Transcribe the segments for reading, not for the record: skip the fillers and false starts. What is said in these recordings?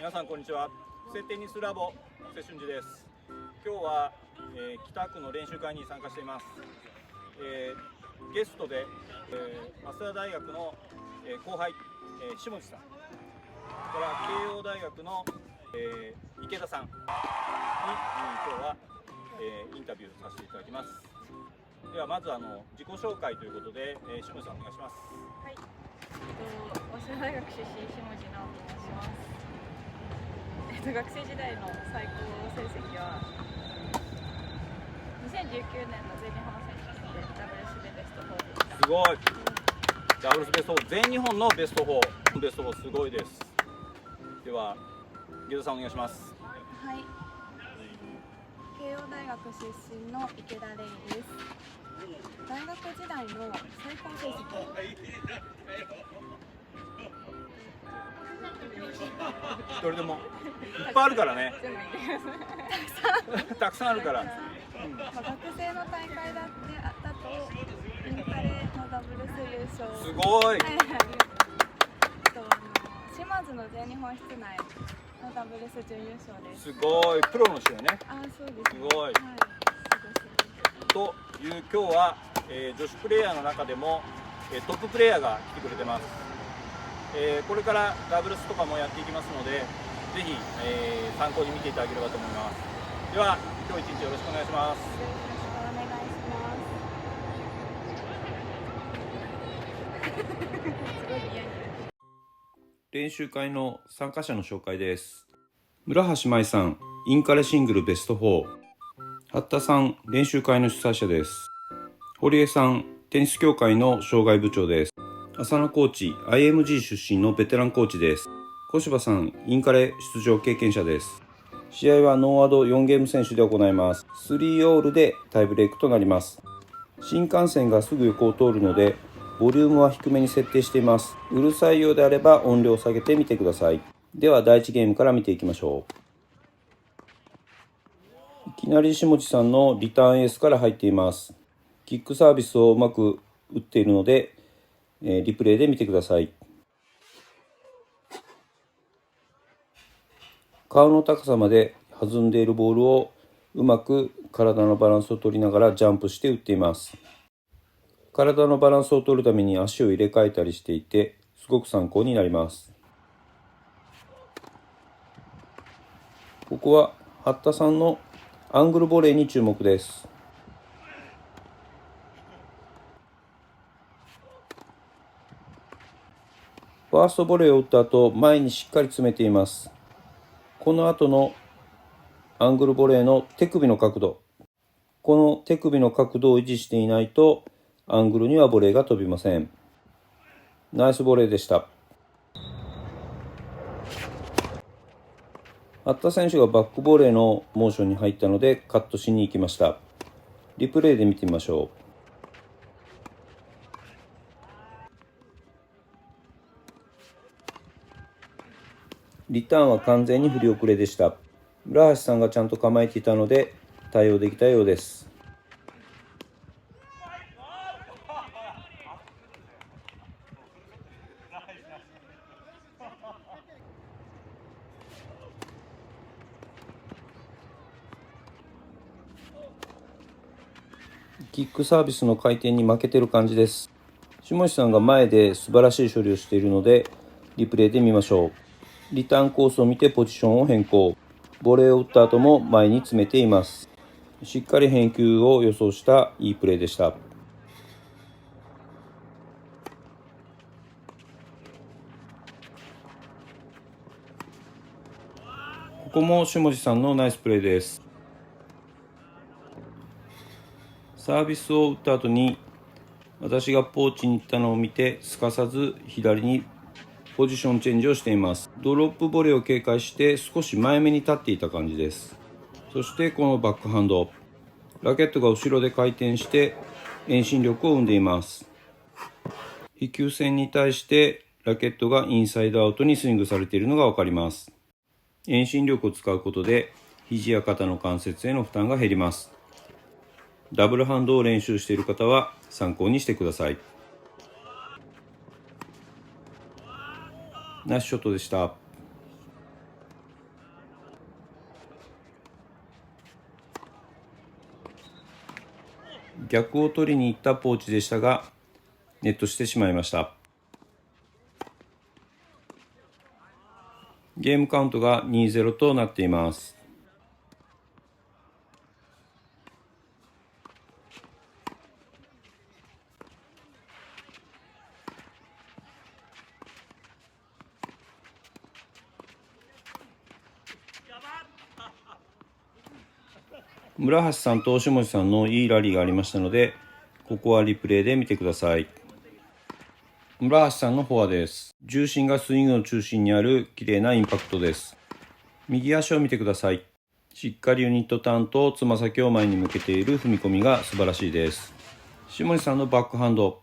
皆さんこんにちは。布施テニスラボ布施俊二です。今日は、北区の練習会に参加しています。ゲストで、早稲田大学の、後輩、下地さんから慶応大学の、池田さんに、今日は、インタビューさせていただきます。ではまず自己紹介ということで、下地さんお願いします。はい、早稲田大学出身下地直と申します。学生時代の最高成績は2019年の全日本選手権でダブルスでベスト4でした。すごい。ダブルスベスト4、全日本のベスト4、ベスト4すごいです。では池田さんお願いします。はい、慶応大学出身の池田玲です。大学時代の最高成績どれでもいっぱいあるからね。全部言ってください。たくさんあるから。学生の大会だとインカレのダブルス優勝。すごい。島津の全日本室内のダブルス準優勝です。すごい。プロの人よね。あ、そうです、ね。すごい。はい、という今日は、女子プレイヤーの中でも、トッププレイヤーが来てくれてます。これからダブルスとかもやっていきますので、ぜひ、参考に見ていただければと思います。では今日一日よろしくお願いします。よろしくお願いします。すごい嫌に。練習会の参加者の紹介です。村橋舞さん、インカレシングルベスト4。八田さん、練習会の主催者です。堀江さん、テニス協会の障害部長です。浅野コーチ、IMG 出身のベテランコーチです。小柴さん、インカレ出場経験者です。試合はノーアド4ゲーム先取で行います。3オールでタイブレークとなります。新幹線がすぐ横を通るので、ボリュームは低めに設定しています。うるさいようであれば音量を下げてみてください。では第1ゲームから見ていきましょう。いきなり下地さんのリターンエースから入っています。キックサービスをうまく打っているので、リプレイで見てください。顔の高さまで弾んでいるボールをうまく体のバランスを取りながらジャンプして打っています。体のバランスを取るために足を入れ替えたりしていて、すごく参考になります。ここは八田さんのアングルボレーに注目です。ファーストボレーを打った後、前にしっかり詰めています。この後のアングルボレーの手首の角度。この手首の角度を維持していないと、アングルにはボレーが飛びません。ナイスボレーでした。八田選手がバックボレーのモーションに入ったのでカットしに行きました。リプレイで見てみましょう。リターンは完全に振り遅れでした。村橋さんがちゃんと構えていたので対応できたようです。キックサービスの回転に負けてる感じです。下地さんが前で素晴らしい処理をしているのでリプレイで見ましょう。リターンコースを見てポジションを変更。ボレーを打った後も前に詰めています。しっかり返球を予想したいいプレーでした。ここも下地さんのナイスプレーです。サービスを打った後に私がポーチに行ったのを見てすかさず左にポジションチェンジをしています。ドロップボレーを警戒して少し前目に立っていた感じです。そしてこのバックハンド、ラケットが後ろで回転して遠心力を生んでいます。飛球線に対してラケットがインサイドアウトにスイングされているのが分かります。遠心力を使うことで肘や肩の関節への負担が減ります。ダブルハンドを練習している方は参考にしてください。ナイスショットでした。逆を取りに行ったポーチでしたがネットしてしまいました。ゲームカウントが 2-0 となっています。村橋さんと下地さんのいいラリーがありましたので、ここはリプレイで見てください。村橋さんのフォアです。重心がスイングの中心にある綺麗なインパクトです。右足を見てください。しっかりユニットターンとつま先を前に向けている踏み込みが素晴らしいです。下地さんのバックハンド。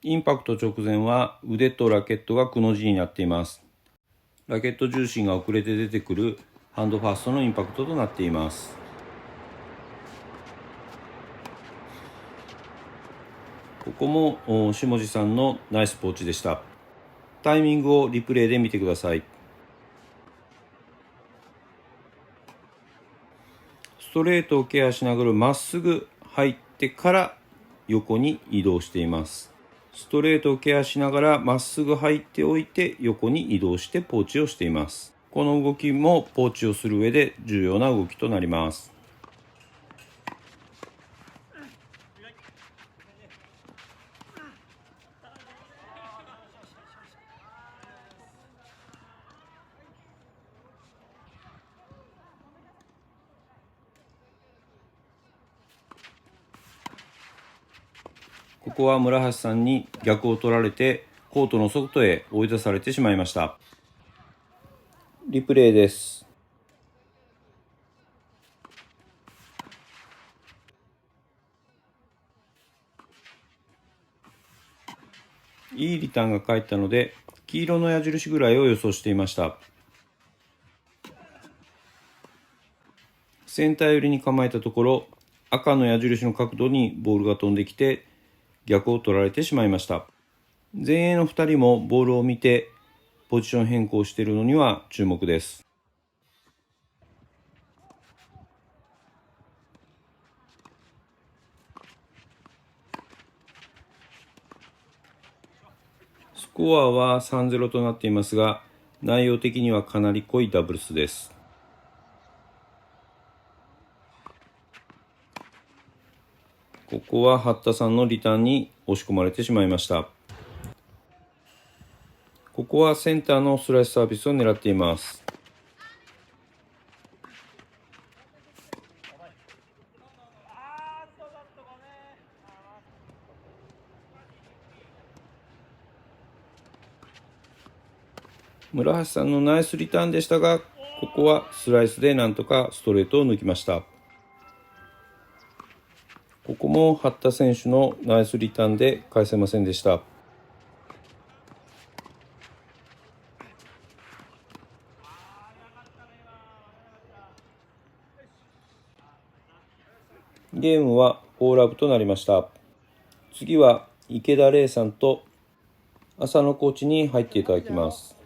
インパクト直前は腕とラケットがくの字になっています。ラケット重心が遅れて出てくるハンドファーストのインパクトとなっています。ここも下地さんのナイスポーチでした。タイミングをリプレイで見てください。ストレートをケアしながらまっすぐ入ってから横に移動しています。ストレートをケアしながらまっすぐ入っておいて横に移動してポーチをしています。この動きもポーチをする上で重要な動きとなります。ここは村橋さんに逆を取られてコートの外へ追い出されてしまいました。リプレイです。いいリターンが返ったので黄色の矢印ぐらいを予想していました。センター寄りに構えたところ赤の矢印の角度にボールが飛んできて逆を取られてしまいました。前衛の2人もボールを見てポジション変更しているのには注目です。スコアは 3-0 となっていますが内容的にはかなり濃いダブルスです。ここは八田さんのリターンに押し込まれてしまいました。ここはセンターのスライスサービスを狙っています。村橋さんのナイスリターンでしたが、ここはスライスでなんとかストレートを抜きました。ここも八田選手のナイスリターンで返せませんでした。ゲームは4ラブとなりました。次は池田玲さんと浅野コーチに入っていただきます。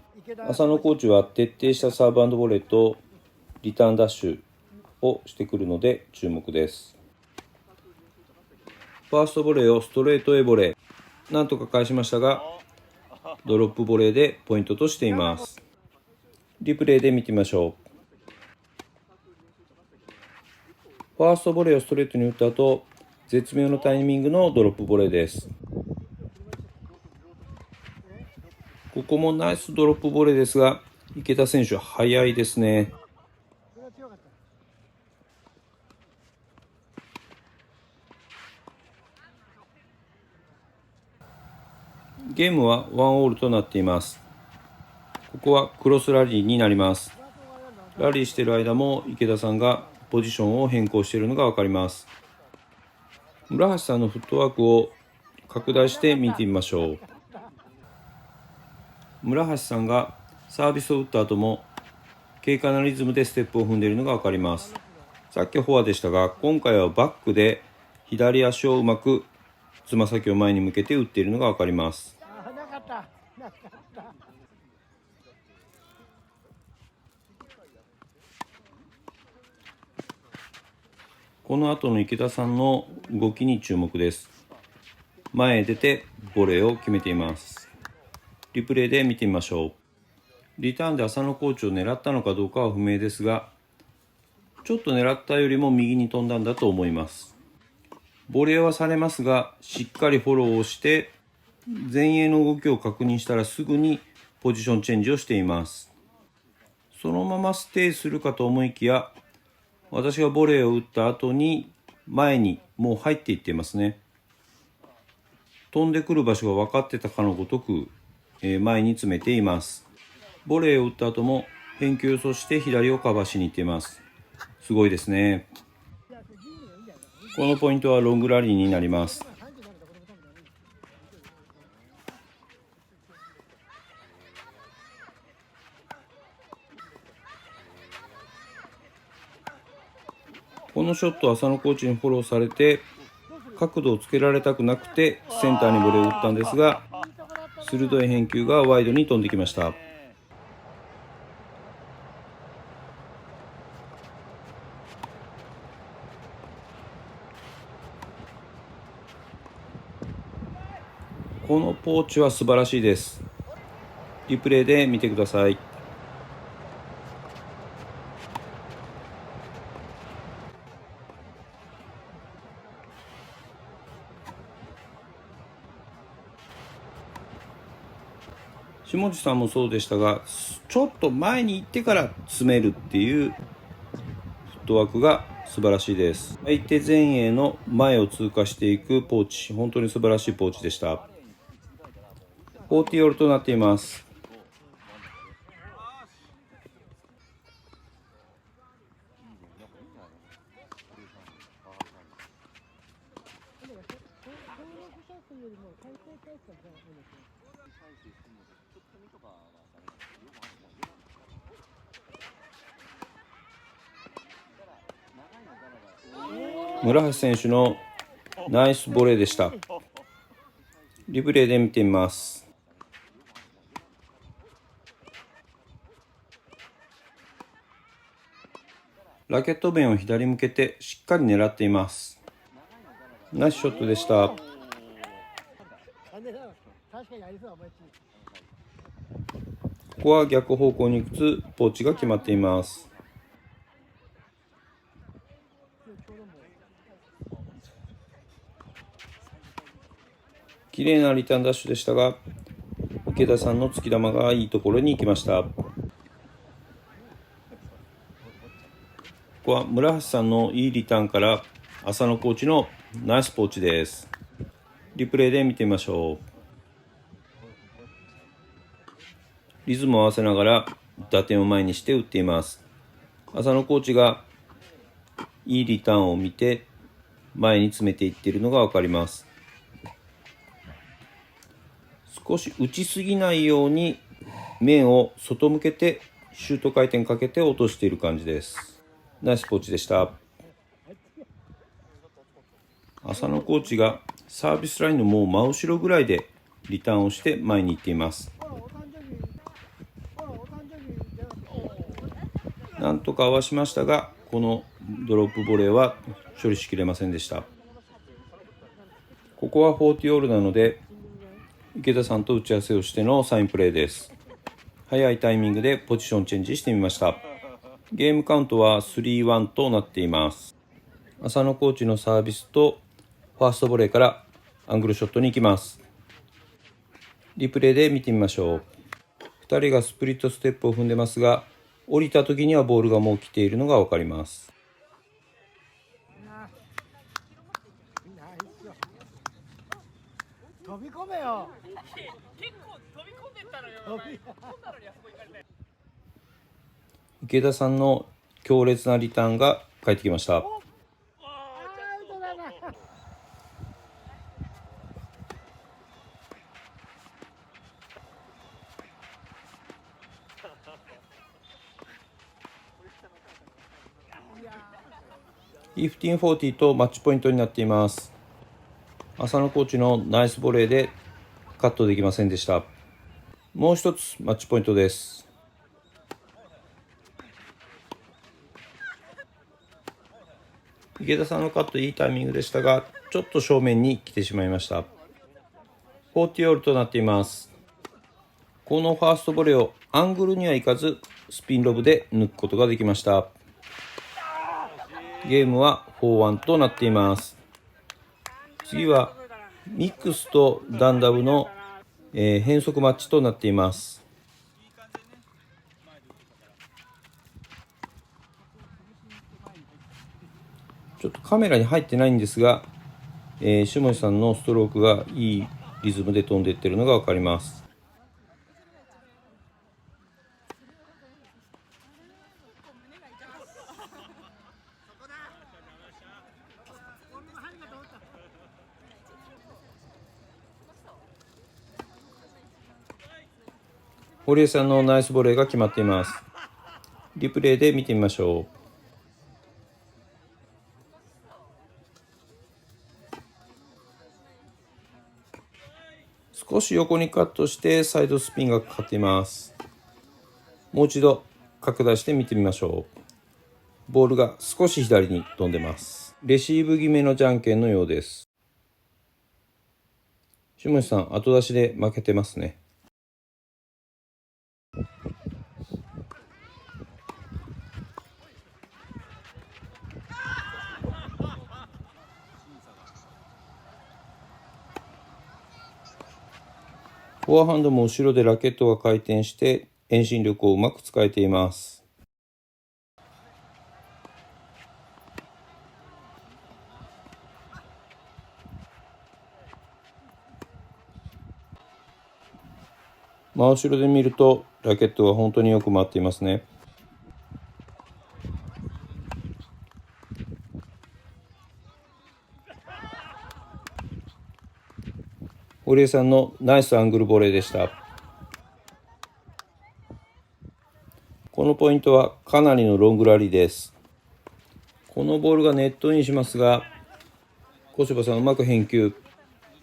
浅野コーチは徹底したサーブ&ボレーとリターンダッシュをしてくるので注目です。ファーストボレーをストレートへボレー、なんとか返しましたがドロップボレーでポイントとしています。リプレイで見てみましょう。ファーストボレーをストレートに打った後、絶妙のタイミングのドロップボレーです。ここもナイスドロップボレーですが、池田選手早いですね。ゲームは1オールとなっています。ここはクロスラリーになります。ラリーしている間も池田さんがポジションを変更しているのが分かります。村橋さんのフットワークを拡大して見てみましょう。村橋さんがサービスを打った後も軽快なリズムでステップを踏んでいるのが分かります。さっきはフォアでしたが今回はバックで左足をうまくつま先を前に向けて打っているのが分かります。この後の池田さんの動きに注目です。前へ出てボレーを決めています。リプレイで見てみましょう。リターンで浅野コーチを狙ったのかどうかは不明ですが、ちょっと狙ったよりも右に飛んだんだと思います。ボレーはされますが、しっかりフォローをして、前衛の動きを確認したらすぐにポジションチェンジをしています。そのままステイするかと思いきや、私がボレーを打った後に前にもう入っていっていますね。飛んでくる場所が分かってたかのごとく、前に詰めています。ボレーを打った後も返球そして左をカバーしに行っています。すごいですね。このポイントはロングラリーになります。このショット、浅野コーチにフォローされて、角度をつけられたくなくてセンターにボレーを打ったんですが、鋭い返球がワイドに飛んできました。このポーチは素晴らしいです。リプレイで見てください。下地さんもそうでしたが、ちょっと前に行ってから詰めるっていうフットワークが素晴らしいです。相手前衛の前を通過していくポーチ、本当に素晴らしいポーチでした。40オールとなっています。村橋選手のナイスボレーでした。リプレイで見てみます。ラケット面を左向けてしっかり狙っています。ナイスショットでした。ここは逆方向に打つポーチが決まっています。綺麗なリターンダッシュでしたが、池田さんの突き球がいいところに行きました。ここは村橋さんのいいリターンから浅野コーチのナイスポーチです。リプレイで見てみましょう。リズムを合わせながら打点を前にして打っています。浅野コーチがいいリターンを見て前に詰めていっているのが分かります。少し打ちすぎないように面を外向けてシュート回転かけて落としている感じです。ナイスポーチでした。浅野コーチがサービスラインのもう真後ろぐらいでリターンをして前に行っています。なんとか合わしましたが、このドロップボレーは処理しきれませんでした。ここは40オールなので池田さんと打ち合わせをしてのサインプレーです。早いタイミングでポジションチェンジしてみました。ゲームカウントは 3-1 となっています。浅野コーチのサービスとファーストボレーからアングルショットに行きます。リプレイで見てみましょう。2人がスプリットステップを踏んでますが、降りた時にはボールがもう来ているのが分かります。飛び込めよ。結構飛び込んでったのよ。池田さんの強烈なリターンが返ってきました。1540とマッチポイントになっています。浅野コーチのナイスボレーでカットできませんでした。もう一つマッチポイントです。池田さんのカットいいタイミングでしたが、ちょっと正面に来てしまいました。40オールとなっています。このファーストボレーをアングルにはいかずスピンロブで抜くことができました。ゲームは 4-1 となっています。次はミックスとダンダブの、変則マッチとなっています。ちょっとカメラに入ってないんですが、下地さんのストロークがいいリズムで飛んでいってるのが分かります。堀江さんのナイスボレーが決まっています。リプレイで見てみましょう。少し横にカットしてサイドスピンがかかっています。もう一度拡大して見てみましょう。ボールが少し左に飛んでます。レシーブ決めのじゃんけんのようです。下地さん、後出しで負けてますね。フォアハンドも後ろでラケットが回転して遠心力をうまく使えています。真後ろで見るとラケットが本当によく回っていますね。堀江さんのナイスアングルボレーでした。このポイントはかなりのロングラリーです。このボールがネットインしますが、小柴さんうまく返球。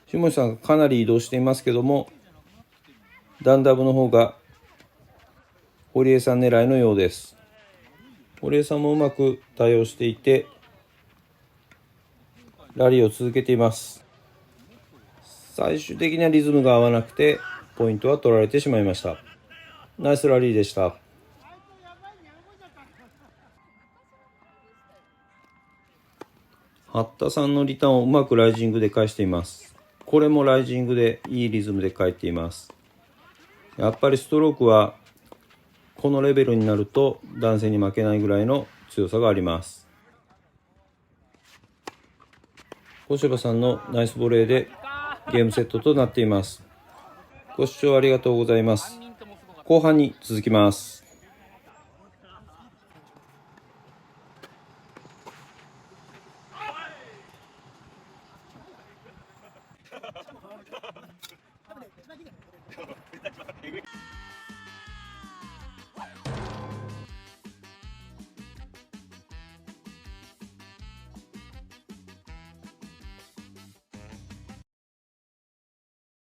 下地さんがかなり移動していますけども、ダンダブの方が堀江さん狙いのようです。堀江さんもうまく対応していて、ラリーを続けています。最終的にはリズムが合わなくてポイントは取られてしまいました。ナイスラリーでした。八田さんのリターンをうまくライジングで返しています。これもライジングでいいリズムで返っています。やっぱりストロークはこのレベルになると男性に負けないぐらいの強さがあります。小柴さんのナイスボレーでゲームセットとなっています。ご視聴ありがとうございます。後半に続きます。